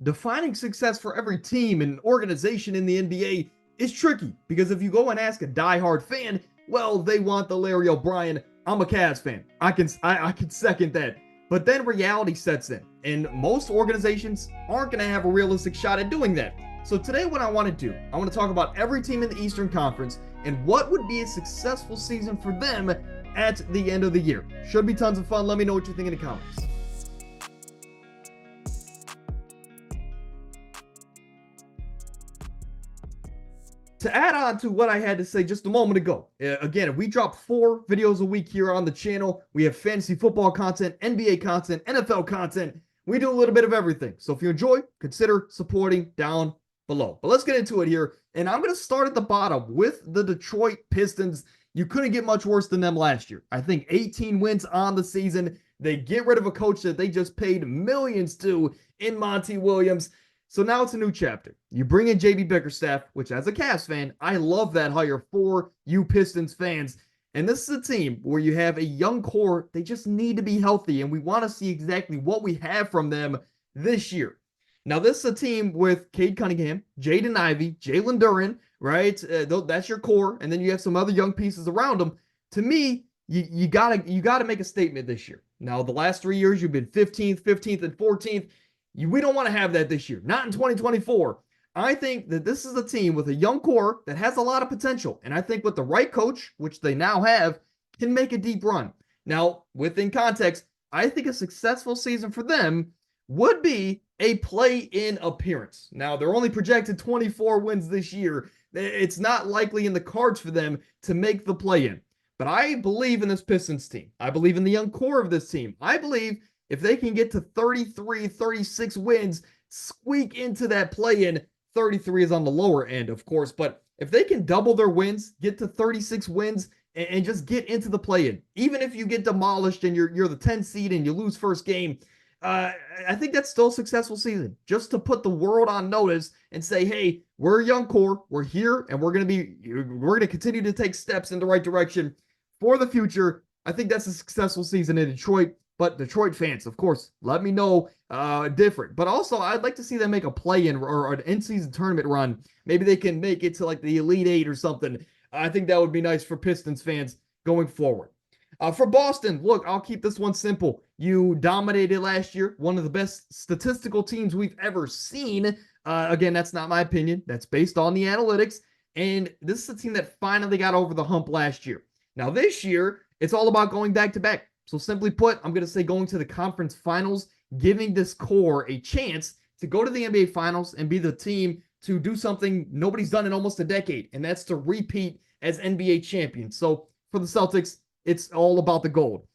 defining success for every team and organization in the NBA is tricky because if you go and ask a diehard fan, well, they want the Larry O'Brien. I'm a Cavs fan. I can second that. But then reality sets in, and most organizations aren't going to have a realistic shot at doing that. So today what I want to do, I want to talk about every team in the Eastern Conference and what would be a successful season for them at the end of the year. Should be tons of fun. Let me know what you think in the comments. To add on to what I had to say just a moment ago, again, we drop 4 videos a week here on the channel. We have fantasy football content, NBA content, NFL content. We do a little bit of everything. So if you enjoy, consider supporting down below. But let's get into it here. And I'm going to start at the bottom with the Detroit Pistons. You couldn't get much worse than them last year. I think 18 wins on the season. They get rid of a coach that they just paid millions to in Monty Williams. So now it's a new chapter. You bring in JB Bickerstaff, which as a Cavs fan, I love that hire for you Pistons fans. And this is a team where you have a young core. They just need to be healthy, and we want to see exactly what we have from them this year. Now, this is a team with Cade Cunningham, Jaden Ivey, Jalen Duren, right? That's your core, and then you have some other young pieces around them. To me, you gotta make a statement this year. Now, the last 3 years, you've been 15th, and 14th. We don't want to have that this year, not in 2024. I think that this is a team with a young core that has a lot of potential. And I think with the right coach, which they now have, can make a deep run. Now, within context, I think a successful season for them would be a play-in appearance. Now, they're only projected 24 wins this year. It's not likely in the cards for them to make the play-in. But I believe in this Pistons team. I believe in the young core of this team. I believe if they can get to 33, 36 wins, squeak into that play-in, 33 is on the lower end, of course, but if they can double their wins, get to 36 wins, and just get into the play-in, even if you get demolished and you're the 10 seed and you lose first game, I think that's still a successful season. Just to put the world on notice and say, hey, we're a young core, we're here, and we're gonna continue to take steps in the right direction for the future. I think that's a successful season in Detroit. But Detroit fans, of course, let me know different. But also, I'd like to see them make a play-in or an in-season tournament run. Maybe they can make it to like the Elite Eight or something. I think that would be nice for Pistons fans going forward. For Boston, look, I'll keep this one simple. You dominated last year, one of the best statistical teams we've ever seen. Again, that's not my opinion. That's based on the analytics. And this is a team that finally got over the hump last year. Now, this year, it's all about going back-to-back. So simply put, I'm going to say going to the conference finals, giving this core a chance to go to the NBA finals and be the team to do something nobody's done in almost a decade, and that's to repeat as NBA champions. So for the Celtics, it's all about the gold.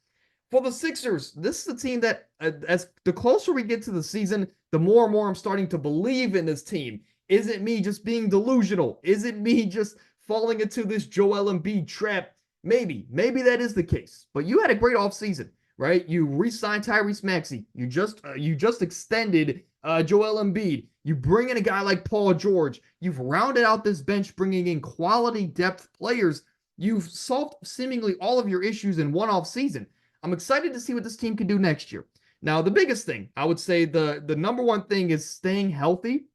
For the Sixers, this is a team that as the closer we get to the season, the more and more I'm starting to believe in this team. Is it me just being delusional? Is it me just falling into this Joel Embiid trap? Maybe that is the case, but you had a great offseason, right? You re-signed Tyrese Maxey. You just extended Joel Embiid. You bring in a guy like Paul George. You've rounded out this bench, bringing in quality depth players. You've solved seemingly all of your issues in one offseason. I'm excited to see what this team can do next year. Now, the biggest thing, I would say the number one thing is staying healthy,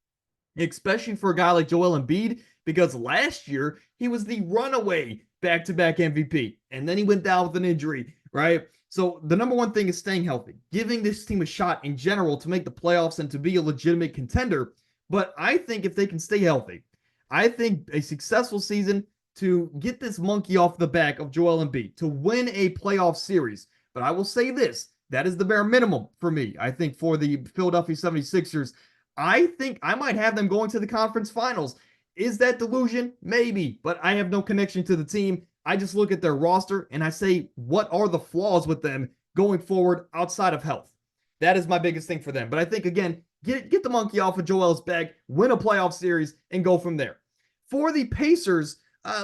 especially for a guy like Joel Embiid, because last year he was the runaway back-to-back MVP, and then he went down with an injury, right? So the number one thing is staying healthy, giving this team a shot in general to make the playoffs and to be a legitimate contender. But I think if they can stay healthy, I think a successful season to get this monkey off the back of Joel Embiid, to win a playoff series. But I will say this, that is the bare minimum for me. I think for the Philadelphia 76ers, I think I might have them going to the conference finals. Is that delusion? Maybe, but I have no connection to the team. I just look at their roster and I say, what are the flaws with them going forward outside of health? That is my biggest thing for them. But I think, again, get the monkey off of Joel's back, win a playoff series, and go from there. For the Pacers,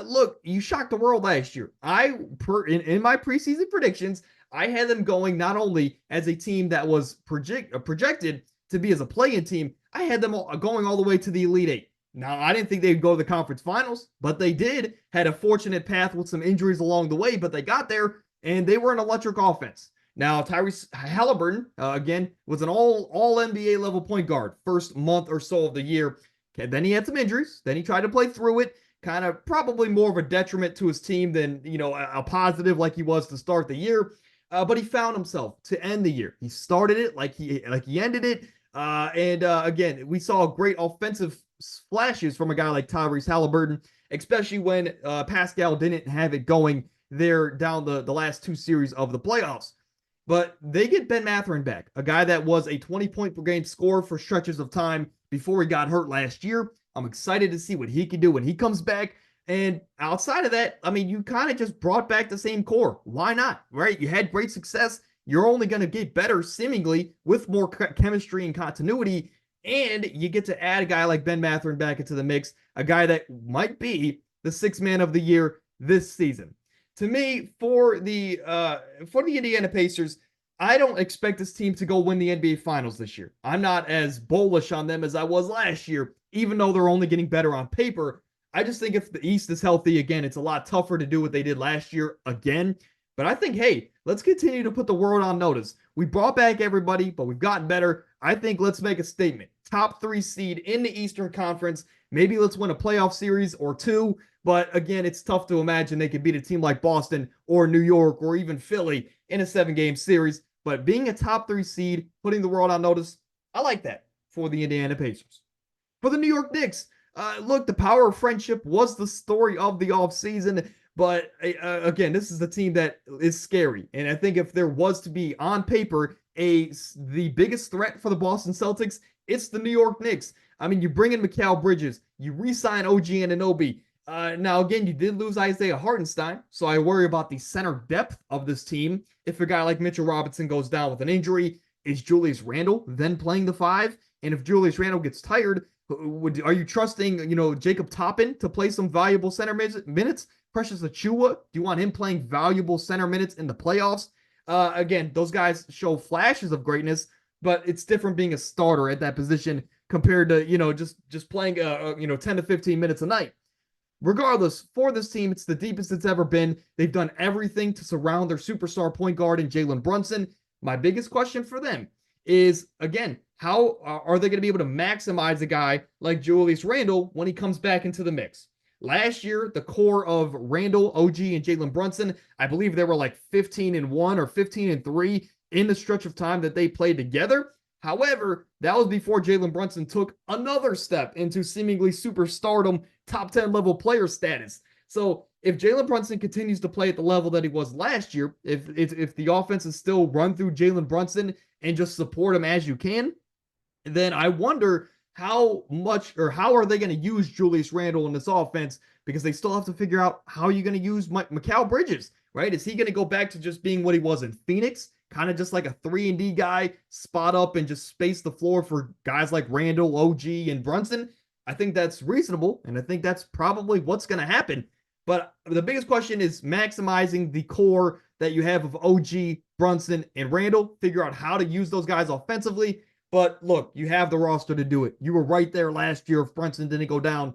look, you shocked the world last year. In my preseason predictions, I had them going not only as a team that was projected to be as a play-in team, I had them going all the way to the Elite Eight. Now, I didn't think they'd go to the conference finals, but they did. Had a fortunate path with some injuries along the way, but they got there, and they were an electric offense. Now, Tyrese Halliburton, again, was an all NBA level point guard first month or so of the year. Okay, then he had some injuries. Then he tried to play through it, kind of probably more of a detriment to his team than, a positive like he was to start the year. But he found himself to end the year. He started it like he ended it. Again, we saw great offensive flashes from a guy like Tyrese Halliburton, especially when Pascal didn't have it going there down the last two series of the playoffs. But they get Ben Mathurin back, a guy that was a 20-point per game scorer for stretches of time before he got hurt last year. I'm excited to see what he can do when he comes back. And outside of that, I mean, you kind of just brought back the same core. Why not, right? You had great success. You're only going to get better, seemingly, with more chemistry and continuity. And you get to add a guy like Ben Mathurin back into the mix, a guy that might be the sixth man of the year this season. To me, for the Indiana Pacers, I don't expect this team to go win the NBA Finals this year. I'm not as bullish on them as I was last year, even though they're only getting better on paper. I just think if the East is healthy, again, it's a lot tougher to do what they did last year again. But I think, hey, let's continue to put the world on notice. We brought back everybody, but we've gotten better. I think let's make a statement. Top 3 seed in the Eastern Conference. Maybe let's win a playoff series or two. But again, it's tough to imagine they could beat a team like Boston or New York or even Philly in a 7-game series. But being a top 3 seed, putting the world on notice, I like that for the Indiana Pacers. For the New York Knicks, look, the power of friendship was the story of the offseason. But again, this is the team that is scary. And I think if there was to be on paper the biggest threat for the Boston Celtics, it's the New York Knicks. I mean, you bring in Mikal Bridges, you re-sign OG Anunoby. Now, again, you did lose Isaiah Hartenstein, so I worry about the center depth of this team. If a guy like Mitchell Robinson goes down with an injury, is Julius Randle then playing the 5? And if Julius Randle gets tired, are you trusting, Jacob Toppin to play some valuable center minutes? Precious Achiuwa, do you want him playing valuable center minutes in the playoffs? Again, those guys show flashes of greatness, but it's different being a starter at that position compared to, just playing, 10 to 15 minutes a night. Regardless, for this team, it's the deepest it's ever been. They've done everything to surround their superstar point guard in Jalen Brunson. My biggest question for them is, again, how are they going to be able to maximize a guy like Julius Randle when he comes back into the mix? Last year, the core of Randle, OG, and Jalen Brunson, I believe they were like 15-1 or 15-3 in the stretch of time that they played together. However, that was before Jalen Brunson took another step into seemingly superstardom, top 10 level player status. So if Jalen Brunson continues to play at the level that he was last year, if the offense is still run through Jalen Brunson and just support him as you can, then I wonder how are they going to use Julius Randle in this offense, because they still have to figure out how you're going to use Mikal Bridges, right? Is he going to go back to just being what he was in Phoenix? Kind of just like a 3-and-D guy, spot up and just space the floor for guys like Randle, OG, and Brunson. I think that's reasonable, and I think that's probably what's going to happen. But the biggest question is maximizing the core that you have of OG, Brunson, and Randle. Figure out how to use those guys offensively. But look, you have the roster to do it. You were right there last year if Brunson didn't go down.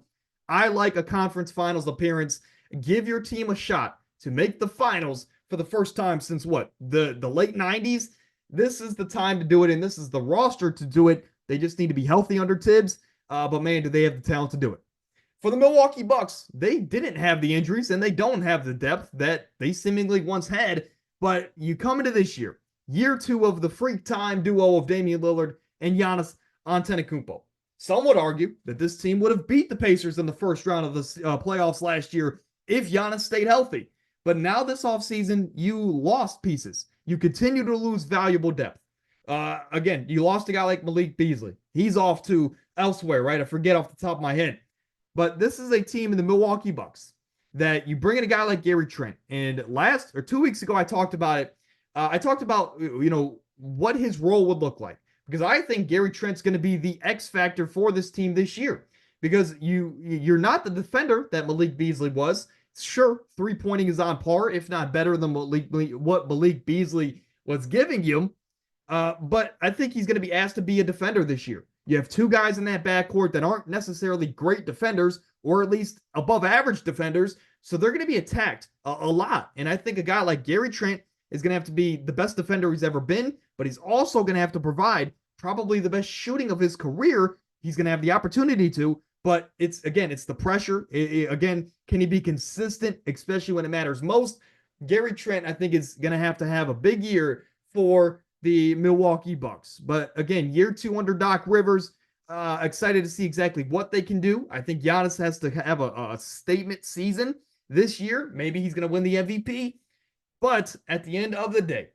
I like a conference finals appearance. Give your team a shot to make the finals for the first time since the late 90s. This is the time to do it, and this is the roster to do it. They just need to be healthy under Tibbs. But man, do they have the talent to do it. For the Milwaukee Bucks, they didn't have the injuries and they don't have the depth that they seemingly once had. But you come into this year 2 of the freak time duo of Damian Lillard and Giannis Antetokounmpo. Some would argue that this team would have beat the Pacers in the first round of the playoffs last year if Giannis stayed healthy. But now this offseason, you lost pieces. You continue to lose valuable depth. Again, you lost a guy like Malik Beasley. He's off to elsewhere, right? I forget off the top of my head. But this is a team in the Milwaukee Bucks that you bring in a guy like Gary Trent. And 2 weeks ago, I talked about it. I talked about, what his role would look like. Because I think Gary Trent's going to be the X factor for this team this year. Because you're not the defender that Malik Beasley was. Sure, three-pointing is on par, if not better than what Malik Beasley was giving you. But I think he's going to be asked to be a defender this year. You have 2 guys in that backcourt that aren't necessarily great defenders, or at least above average defenders. So they're going to be attacked a lot. And I think a guy like Gary Trent is going to have to be the best defender he's ever been, but he's also going to have to provide probably the best shooting of his career. He's going to have the opportunity to, but it's the pressure. Again, can he be consistent, especially when it matters most? Gary Trent, I think, is going to have a big year for the Milwaukee Bucks. But again, year 2 under Doc Rivers. Excited to see exactly what they can do. I think Giannis has to have a statement season this year. Maybe he's going to win the MVP. But at the end of the day,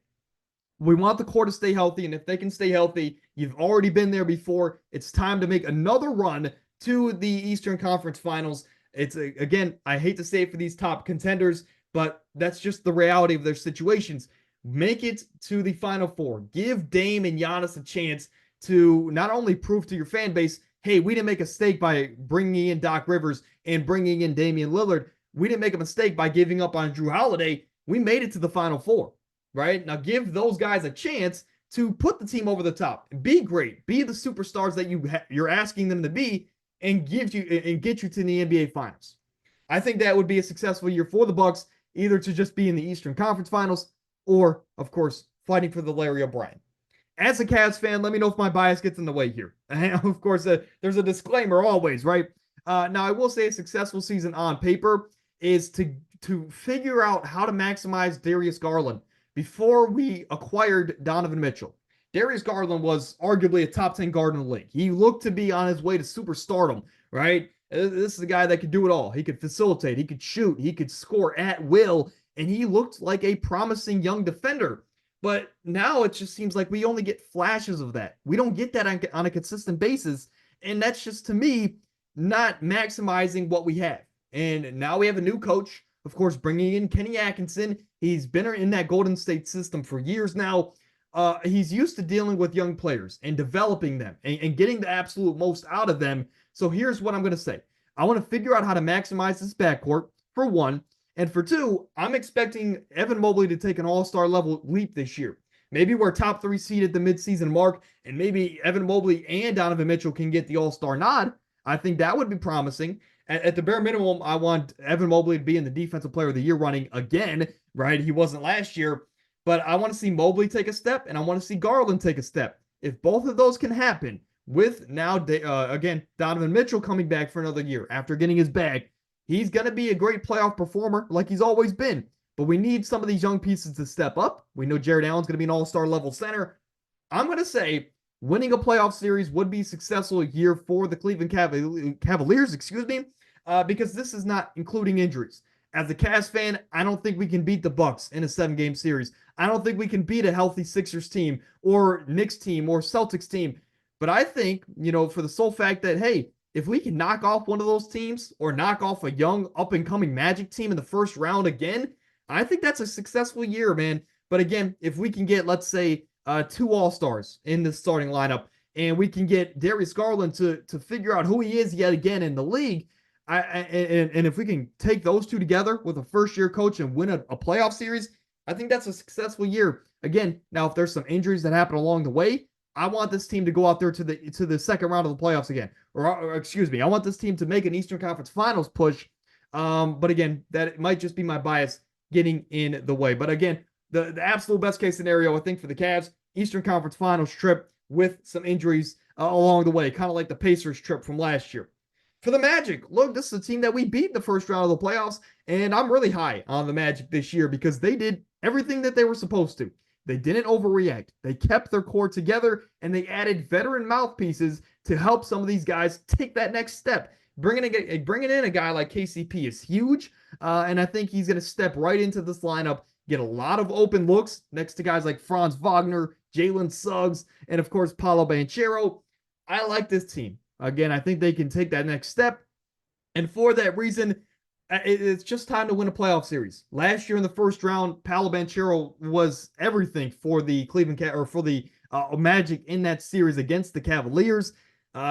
we want the core to stay healthy. And if they can stay healthy, you've already been there before. It's time to make another run to the Eastern Conference Finals. It's again, I hate to say it for these top contenders, but that's just the reality of their situations. Make it to the Final Four. Give Dame and Giannis a chance to not only prove to your fan base, hey, we didn't make a mistake by bringing in Doc Rivers and bringing in Damian Lillard. We didn't make a mistake by giving up on Drew Holiday. We made it to the Final Four, right? Now give those guys a chance to put the team over the top. Be great. Be the superstars that you're asking them to be, and get you to the NBA Finals. I think that would be a successful year for the Bucks, either to just be in the Eastern Conference Finals or, of course, fighting for the Larry O'Brien. As a Cavs fan, let me know if my bias gets in the way here. And of course, there's a disclaimer always, right? Now, I will say a successful season on paper is to figure out how to maximize Darius Garland before we acquired Donovan Mitchell. Darius Garland was arguably a top 10 guard in the league. He looked to be on his way to superstardom, right? This is a guy that could do it all. He could facilitate, he could shoot, he could score at will, and he looked like a promising young defender. But now it just seems like we only get flashes of that. We don't get that on a consistent basis, and that's just, to me, not maximizing what we have. And now we have a new coach, of course, bringing in Kenny Atkinson. He's been in that Golden State system for years now. He's used to dealing with young players and developing them and getting the absolute most out of them. So here's what I'm going to say. I want to figure out how to maximize this backcourt, for one. And for two, I'm expecting Evan Mobley to take an all-star level leap this year. Maybe we're top 3 seed at the midseason mark, and maybe Evan Mobley and Donovan Mitchell can get the all-star nod. I think that would be promising. At the bare minimum, I want Evan Mobley to be in the Defensive Player of the Year running again, right? He wasn't last year. But I want to see Mobley take a step, and I want to see Garland take a step. If both of those can happen, with now, again, Donovan Mitchell coming back for another year after getting his bag, he's going to be a great playoff performer like he's always been. But we need some of these young pieces to step up. We know Jared Allen's going to be an all-star level center. I'm going to say winning a playoff series would be a successful year for the Cleveland Cavaliers, because this is not including injuries. As a Cavs fan, I don't think we can beat the Bucks in a 7-game series. I don't think we can beat a healthy Sixers team or Knicks team or Celtics team. But I think, for the sole fact that, hey, if we can knock off one of those teams or knock off a young up-and-coming Magic team in the first round again, I think that's a successful year, man. But again, if we can get, let's say, 2 All-Stars in the starting lineup, and we can get Darius Garland to figure out who he is yet again in the league, and if we can take those two together with a first-year coach and win a playoff series, I think that's a successful year. Again, now if there's some injuries that happen along the way, I want this team to go out there to the second round of the playoffs again. Or excuse me, I want this team to make an Eastern Conference Finals push. But again, that might just be my bias getting in the way. But again, the absolute best case scenario, I think, for the Cavs, Eastern Conference Finals trip with some injuries along the way, kind of like the Pacers trip from last year. For the Magic, look, this is a team that we beat in the first round of the playoffs, and I'm really high on the Magic this year because they did everything that they were supposed to. They didn't overreact. They kept their core together, and they added veteran mouthpieces to help some of these guys take that next step. Bringing in a guy like KCP is huge, and I think he's going to step right into this lineup, get a lot of open looks next to guys like Franz Wagner, Jalen Suggs, and of course, Paolo Banchero. I like this team. Again, I think they can take that next step. And for that reason, it's just time to win a playoff series. Last year in the first round, Paolo Banchero was everything for the Magic in that series against the Cavaliers.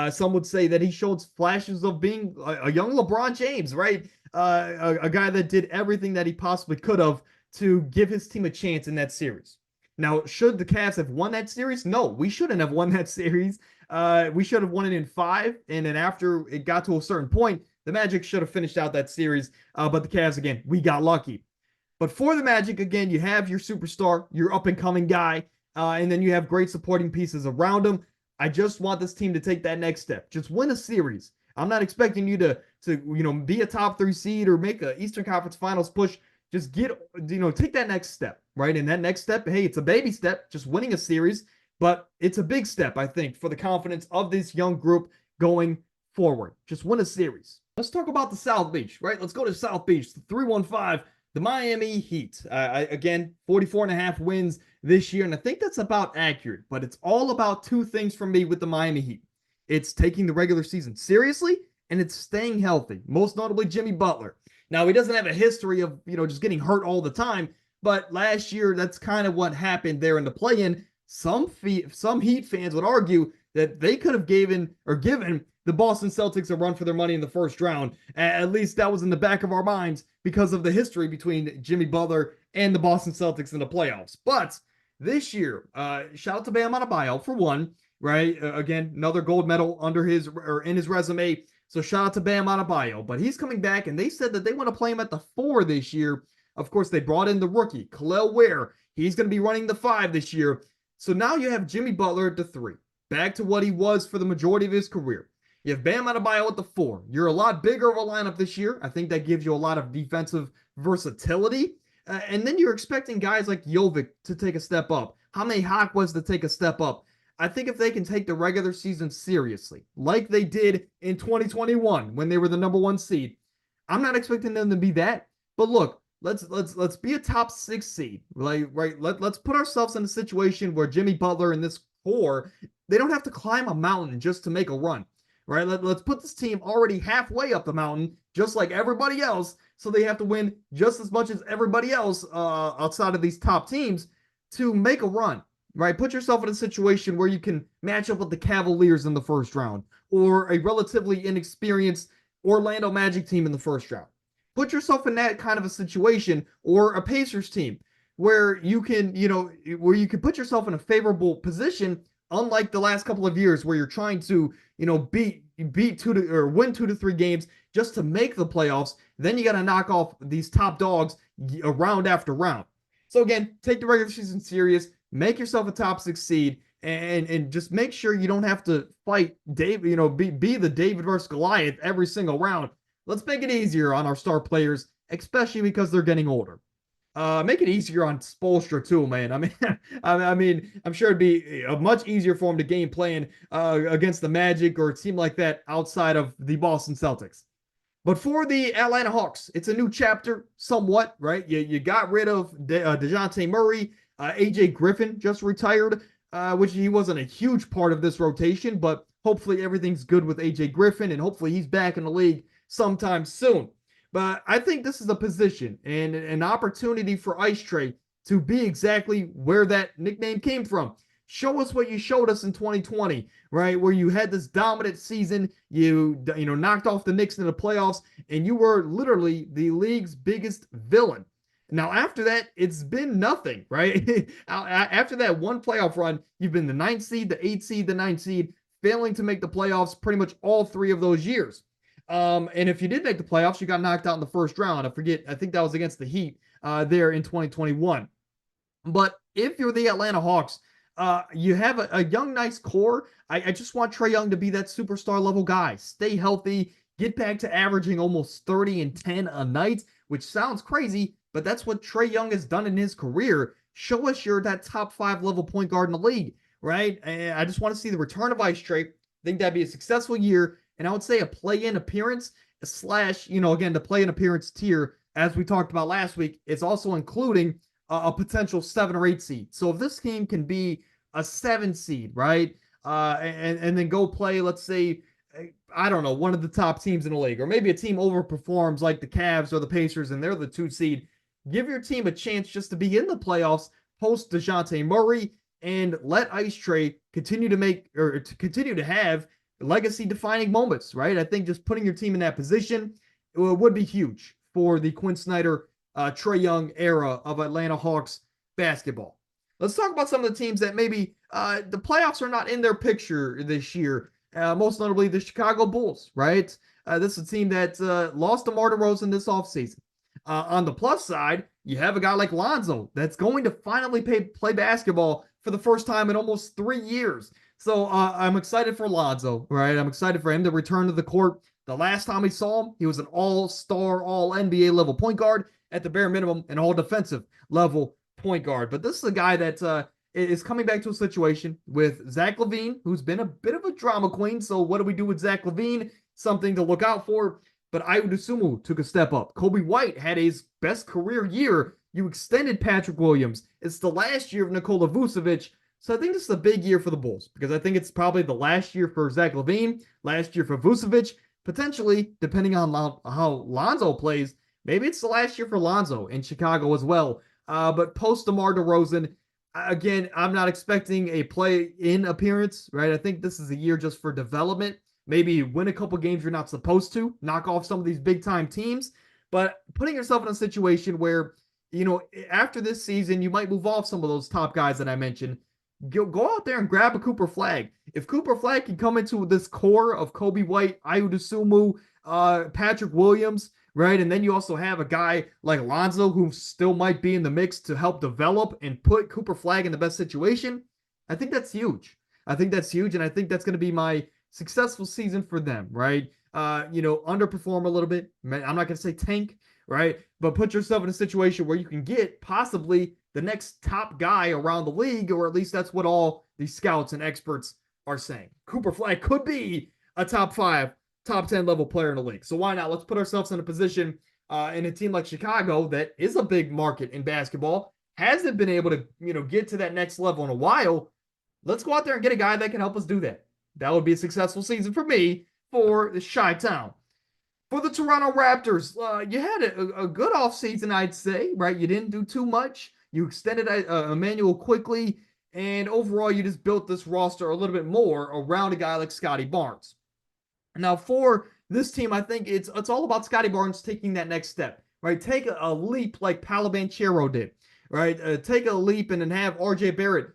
Some would say that he showed flashes of being a young LeBron James, right? A guy that did everything that he possibly could have to give his team a chance in that series. Now, should the Cavs have won that series? No, we shouldn't have won that series. We should have won it in 5, and then after it got to a certain point, the Magic should have finished out that series. But the Cavs, again, we got lucky. But for the Magic, again, you have your superstar, your up-and-coming guy, and then you have great supporting pieces around him. I just want this team to take that next step. Just win a series. I'm not expecting you to be a top 3 seed or make a Eastern Conference Finals push. Just take that next step, right? And that next step, hey, it's a baby step, just winning a series, but it's a big step, I think, for the confidence of this young group going forward. Just win a series. Let's talk about the South Beach, right? Let's go to South Beach, the 315, the Miami Heat. Again, 44.5 wins this year, and I think that's about accurate, but it's all about 2 things for me with the Miami Heat. It's taking the regular season seriously, and it's staying healthy, most notably Jimmy Butler. Now, he doesn't have a history of, just getting hurt all the time, but last year, that's kind of what happened there in the play-in. Some Heat fans would argue that they could have given the Boston Celtics a run for their money in the first round. At least that was in the back of our minds because of the history between Jimmy Butler and the Boston Celtics in the playoffs. But this year, shout out to Bam Adebayo for one, right? Again, another gold medal in his resume. So shout out to Bam Adebayo. But he's coming back, and they said that they want to play him at the 4 this year. Of course, they brought in the rookie, Kel'el Ware. He's going to be running the 5 this year. So now you have Jimmy Butler at the 3, back to what he was for the majority of his career. You have Bam Adebayo at the 4. You're a lot bigger of a lineup this year. I think that gives you a lot of defensive versatility. And then you're expecting guys like Jovic to take a step up. Jaime Jaquez to take a step up. I think if they can take the regular season seriously, like they did in 2021 when they were the number 1 seed, I'm not expecting them to be that. But look, let's be a top 6 seed. Let's put ourselves in a situation where Jimmy Butler and this core, they don't have to climb a mountain just to make a run. Right? Let's put this team already halfway up the mountain, just like everybody else, so they have to win just as much as everybody else outside of these top teams to make a run. Right? Put yourself in a situation where you can match up with the Cavaliers in the first round, or a relatively inexperienced Orlando Magic team in the first round. Put yourself in that kind of a situation, or a Pacers team where you can put yourself in a favorable position. Unlike the last couple of years where you're trying to, win 2 to 3 games just to make the playoffs, then you got to knock off these top dogs round after round. So again, take the regular season serious, make yourself a top 6 seed, and just make sure you don't have to fight Dave, be the David versus Goliath every single round. Let's make it easier on our star players, especially because they're getting older. Make it easier on Spoelstra too, man. I mean, I'm sure it'd be much easier for him to game plan against the Magic or a team like that outside of the Boston Celtics. But for the Atlanta Hawks, it's a new chapter, somewhat, right? You got rid of DeJounte Murray. AJ Griffin just retired, which he wasn't a huge part of this rotation, but hopefully everything's good with AJ Griffin, and hopefully he's back in the league sometime soon. But I think this is a position and an opportunity for Ice Trae to be exactly where that nickname came from. Show us what you showed us in 2020, right? Where you had this dominant season, you knocked off the Knicks in the playoffs, and you were literally the league's biggest villain. Now, after that, it's been nothing, right? After that one playoff run, you've been the 9th seed, the 8th seed, the 9th seed, failing to make the playoffs pretty much all 3 of those years. And if you did make the playoffs, you got knocked out in the first round. I think that was against the Heat there in 2021. But if you're the Atlanta Hawks, you have a young, nice core. I just want Trae Young to be that superstar level guy. Stay healthy, get back to averaging almost 30 and 10 a night, which sounds crazy, but that's what Trae Young has done in his career. Show us you're that top 5 level point guard in the league, right? And I just want to see the return of Ice Trae. I think that'd be a successful year. And I would say a play-in appearance / again, the play-in appearance tier, as we talked about last week, it's also including a potential 7 or 8 seed. So if this team can be a 7 seed, right, and then go play, let's say, I don't know, one of the top teams in the league, or maybe a team overperforms like the Cavs or the Pacers, and they're the 2 seed, give your team a chance just to be in the playoffs post DeJounte Murray, and let Ice Trae continue to have legacy-defining moments, right? I think just putting your team in that position would be huge for the Quinn Snyder, Trae Young era of Atlanta Hawks basketball. Let's talk about some of the teams that maybe the playoffs are not in their picture this year, most notably the Chicago Bulls, right? This is a team that lost DeMar DeRozan this offseason. On the plus side, you have a guy like Lonzo that's going to finally play basketball for the first time in almost 3 years. So I'm excited for Lonzo, right? I'm excited for him to return to the court. The last time we saw him, he was an all-star, all-NBA level point guard, at the bare minimum, an all-defensive level point guard. But this is a guy that is coming back to a situation with Zach LaVine, who's been a bit of a drama queen. So what do we do with Zach LaVine? Something to look out for. But Ayo Dosunmu took a step up. Kobe White had his best career year. You extended Patrick Williams. It's the last year of Nikola Vucevic. So I think this is a big year for the Bulls because I think it's probably the last year for Zach LaVine, last year for Vucevic, potentially, depending on how Lonzo plays, maybe it's the last year for Lonzo in Chicago as well. But post DeMar DeRozan, again, I'm not expecting a play-in appearance, right? I think this is a year just for development. Maybe win a couple games you're not supposed to, knock off some of these big-time teams, but putting yourself in a situation where, after this season, you might move off some of those top guys that I mentioned. Go out there and grab a Cooper Flagg. If Cooper Flagg can come into this core of Kobe White, Ayo Dosunmu, Patrick Williams, right? And then you also have a guy like Lonzo who still might be in the mix to help develop and put Cooper Flagg in the best situation. I think that's huge. And I think that's going to be my successful season for them, right? Underperform a little bit. I'm not going to say tank, right? But put yourself in a situation where you can get possibly the next top guy around the league, or at least that's what all these scouts and experts are saying. Cooper Flagg could be a top 5, top 10 level player in the league. So why not? Let's put ourselves in a position in a team like Chicago that is a big market in basketball, hasn't been able to, get to that next level in a while. Let's go out there and get a guy that can help us do that. That would be a successful season for me for Chi-Town. For the Toronto Raptors, you had a good offseason, I'd say, right? You didn't do too much. You extended Emmanuel quickly, and overall, you just built this roster a little bit more around a guy like Scotty Barnes. Now, for this team, I think it's all about Scotty Barnes taking that next step, right? Take a leap like Paolo Banchero did, right? Take a leap and then have RJ Barrett,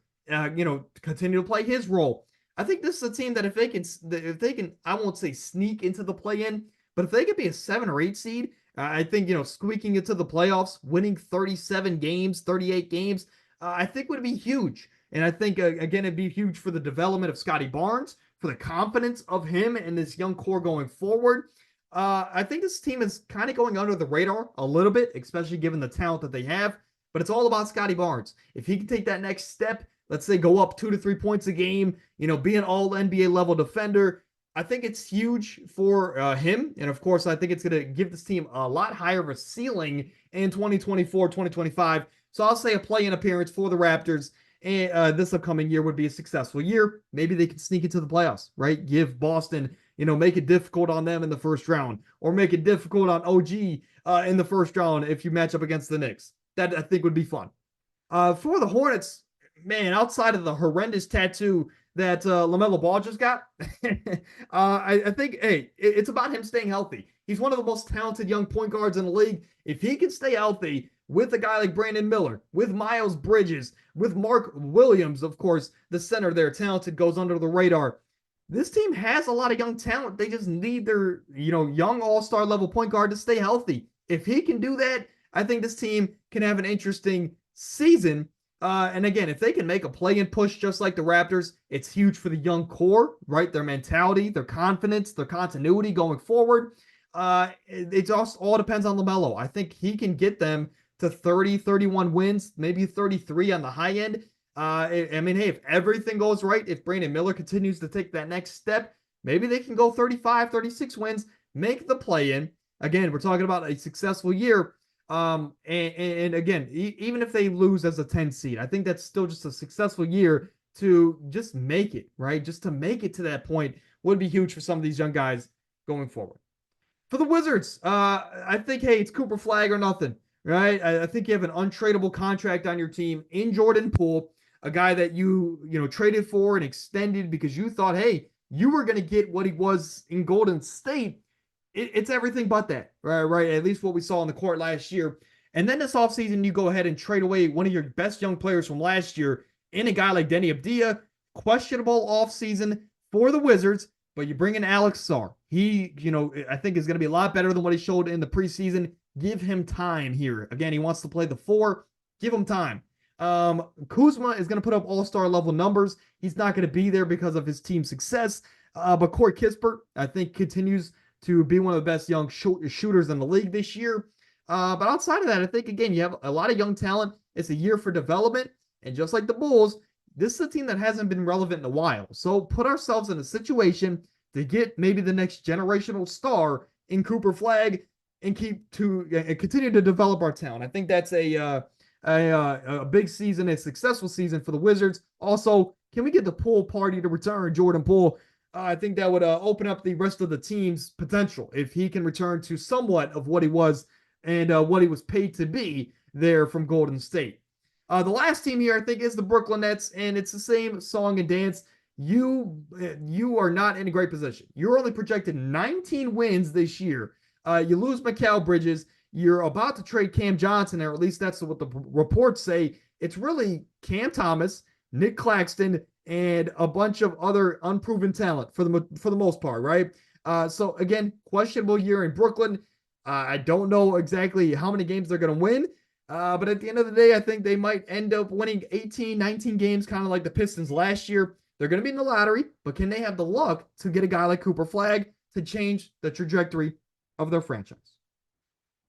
continue to play his role. I think this is a team that if they can, I won't say sneak into the play-in, but if they could be a 7 or 8 seed, I think, squeaking into the playoffs, winning 37 games, 38 games, I think would be huge. And I think, again, it'd be huge for the development of Scotty Barnes, for the confidence of him and this young core going forward. I think this team is kind of going under the radar a little bit, especially given the talent that they have. But it's all about Scotty Barnes. If he can take that next step, let's say go up 2 to 3 points a game, be an all NBA level defender, I think it's huge for him. And of course, I think it's going to give this team a lot higher of a ceiling in 2024, 2025. So I'll say a play-in appearance for the Raptors. And this upcoming year would be a successful year. Maybe they can sneak into the playoffs, right? Give Boston, make it difficult on them in the first round, or make it difficult on OG in the first round if you match up against the Knicks. That I think would be fun. For the Hornets, man, outside of the horrendous tattoo that LaMelo Ball just got, I think, it's about him staying healthy. He's one of the most talented young point guards in the league. If he can stay healthy with a guy like Brandon Miller, with Miles Bridges, with Mark Williams, of course, the center there, talented, goes under the radar. This team has a lot of young talent. They just need their, young all-star level point guard to stay healthy. If he can do that, I think this team can have an interesting season. And again, if they can make a play-in push just like the Raptors, it's huge for the young core, right? Their mentality, their confidence, their continuity going forward. It just all depends on LaMelo. I think he can get them to 30, 31 wins, maybe 33 on the high end. Hey, if everything goes right, if Brandon Miller continues to take that next step, maybe they can go 35, 36 wins, make the play-in. Again, we're talking about a successful year. And again, even if they lose as a 10 seed, I think that's still just a successful year to just make it, right? Just to make it to that point would be huge for some of these young guys going forward. For the Wizards, I think, hey, it's Cooper Flagg or nothing, right? I think you have an untradeable contract on your team in Jordan Poole, a guy that you traded for and extended because you thought, hey, you were going to get what he was in Golden State. It's everything but that, right? At least what we saw on the court last year. And then this offseason, you go ahead and trade away one of your best young players from last year in a guy like Denny Abdia. Questionable offseason for the Wizards, but you bring in Alex Sarr. He, I think is going to be a lot better than what he showed in the preseason. give him time here. Again, he wants to play the 4. Give him time. Kuzma is going to put up all-star level numbers. He's not going to be there because of his team success. But Corey Kispert, I think, continues to be one of the best young shooters in the league this year. But outside of that, I think, again, you have a lot of young talent. It's a year for development. And just like the Bulls, this is a team that hasn't been relevant in a while. So put ourselves in a situation to get maybe the next generational star in Cooper Flagg and continue to develop our talent. I think that's a big season, a successful season for the Wizards. Also, can we get the Poole party to return, Jordan Poole? I think that would open up the rest of the team's potential if he can return to somewhat of what he was and what he was paid to be there from Golden State. The last team here, I think, is the Brooklyn Nets, and it's the same song and dance. You are not in a great position. You're only projected 19 wins this year. You lose Mikal Bridges. You're about to trade Cam Johnson, or at least that's what the reports say. It's really Cam Thomas, Nick Claxton, and a bunch of other unproven talent for the most part, right? So again, questionable year in Brooklyn. I don't know exactly how many games they're going to win. But at the end of the day, I think they might end up winning 18, 19 games, kind of like the Pistons last year. They're going to be in the lottery, but can they have the luck to get a guy like Cooper Flagg to change the trajectory of their franchise?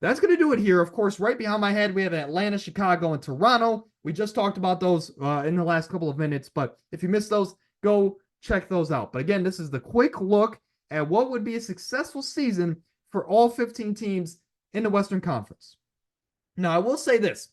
That's going to do it here. Of course, right behind my head, we have Atlanta, Chicago, and Toronto. We just talked about those in the last couple of minutes, but if you missed those, go check those out. But again, this is the quick look at what would be a successful season for all 15 teams in the Western Conference. Now, I will say this.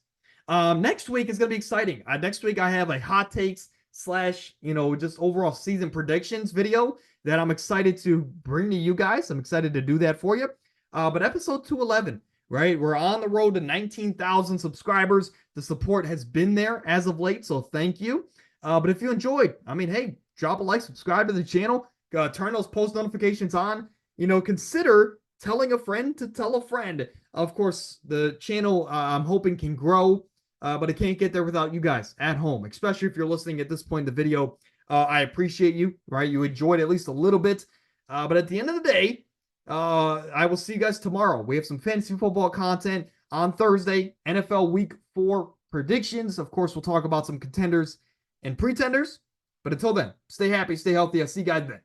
Next week is going to be exciting. Next week, I have a hot takes / just overall season predictions video that I'm excited to bring to you guys. I'm excited to do that for you. But episode 211, right? We're on the road to 19,000 subscribers. The support has been there as of late, so thank you. But if you enjoyed, hey, drop a like, subscribe to the channel, turn those post notifications on. Consider telling a friend to tell a friend. Of course, the channel I'm hoping can grow, but it can't get there without you guys at home, especially if you're listening at this point in the video. I appreciate you, right? You enjoyed at least a little bit. But at the end of the day, I will see you guys tomorrow. We have some fantasy football content on Thursday, NFL Week 4 predictions. Of course, we'll talk about some contenders and pretenders. But until then, stay happy, stay healthy. I'll see you guys then.